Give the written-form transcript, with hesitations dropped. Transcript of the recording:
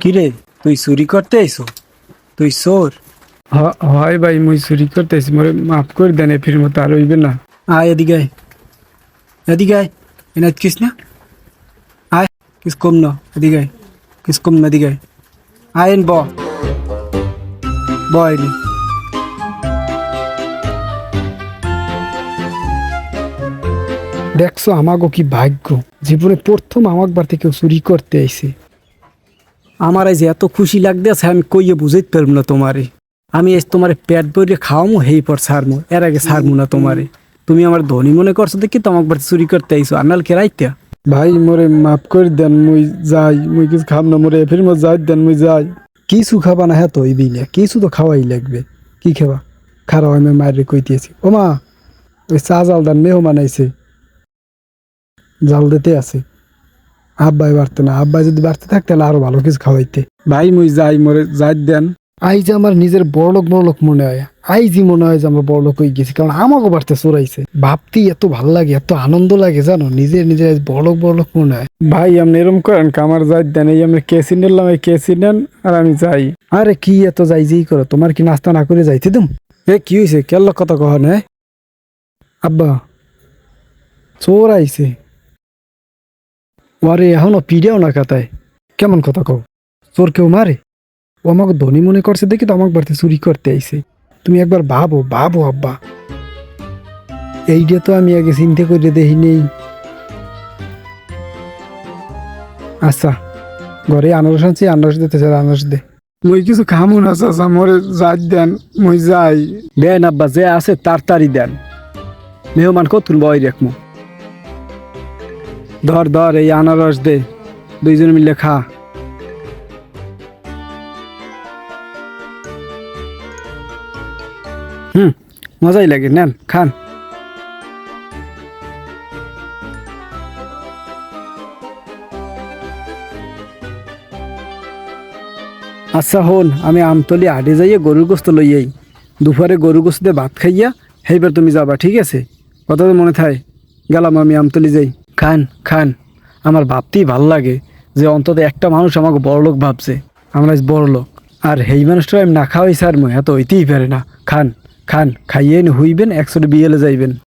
কিরে তুই চুরি করতে আইছো? তুই চোর? হয় ভাই, মুই চুরি করতেছি, মোরে মাফ করে দেন, এফির মতো আর হইবে না। আয় এদিকে আয়, এদিকে আয়। এনাথ কিস না, আয়। কিস কম না, এদিকে আয়। কিস কম না, এদিকে আয়। আইন বয়নি। দেখছো আমাগো কি ভাগ্য, জীবনে প্রথম আমাক বাড়িতে কেউ চুরি করতে আইছে। আমার আজ এত খুশি লাগতেছে, আমি কইয়ে বুঝাইতে পারবো না তোমারে। আমি আজ তোমারে পেট ভরে খাওয়ামো, হেই পর ছাড়মো, এর আগে ছাড়মো না তোমারে। তুমি আমার ধনী মনে করছো দেখি তো আমাকে বাড়িতে চুরি করতে আইছো, আর নাহলে কেরাইতে। ভাই মোরে মাফ করে দেন, মুই যাই, মুই কিছু খাব না, মোরে এফির মতো যাই দেন, মুই যাই। কিছু খাবা না, হ্যাঁ তো হইবি না, কিছু তো খাওয়াই লাগবে। কি খাবা? খারাপ আমি মায়ের কইতেছি। ও মা, ওই চা জাল দেন, মেহমান আইছে, জাল দিতে আছে। আব্বাই বাড়তে না, আব্বাই যদি বাড়তে থাকতে তাহলে আরো ভালো কিছু খাওয়াইতে। ভাই মুই যাই, মোরে যাই দেন। আই যে আমার নিজের বড়লোক মনে হয়, আইজি মনে হয় যে আমরা বড়লোক হয়ে গেছি, কারণ আমাকে বাড়তে চোরাইছে। ভাবতেই এত ভালো লাগে, এত আনন্দ লাগে, জানো, নিজের নিজের বড়লোক মনে হয়। ভাই আপনি এরম করেন, আমার যাই দেন, এই আমরা কেসি নিলাম, এই কেসি নেন আর আমি যাই। আরে কি এত যাই যেই করো, তোমার কি নাস্তা না করে যাইতে তুম? এ কি হয়েছে, কেল্ল কথা কহ না আব্বা? চোর আইছে। ওরে এখনো পিড়েও না কাতায়, কেমন কথা কও? চোর কেউ মারে? ও আমাকে ধনী মনে করছে দেখি তো আমাকে বাড়িতে চুরি করতে আইছে। তুমি একবার ভাবো আব্বা, এইটা তো আমি আগে চিন্তা করে দেখি নেই। আচ্ছা, ঘরে আনারস আনছি, আনারস দিতে চাই, আনারস দে। মুই কিছু খামু না চাচা, মোরে যাই দেন, মুই যাই। দেন আব্বা, যে আছে তাড়াতাড়ি দেন। মেহমান কতুন বয় রেখমু। ধর এই আনারস দে, দুইজন মিলে খা। মজাই লাগে, নেন খান। আচ্ছা হন, আমি আমতলি হাটে যাইয়ে গরুর গোস্ত লইয়াই। দুপুরে গরুর গোস্ত দিয়ে ভাত খাইয়া সেইবার তুমি যাবা, ঠিক আছে? কথা তো মনে থাকে। গেলাম আমি, আমতলি যাই। খান। আমার ভাবতেই ভাল লাগে যে অন্তত একটা মানুষ আমাকে বড়লোক ভাবছে। আমরা আজ বড়লোক, আর সেই মানুষটা আমি না খাওয়াই স্যার, এত হইতেই পারে না। খান খাইয়ে হইবেন, একশোটা বিয়েলে যাইবেন।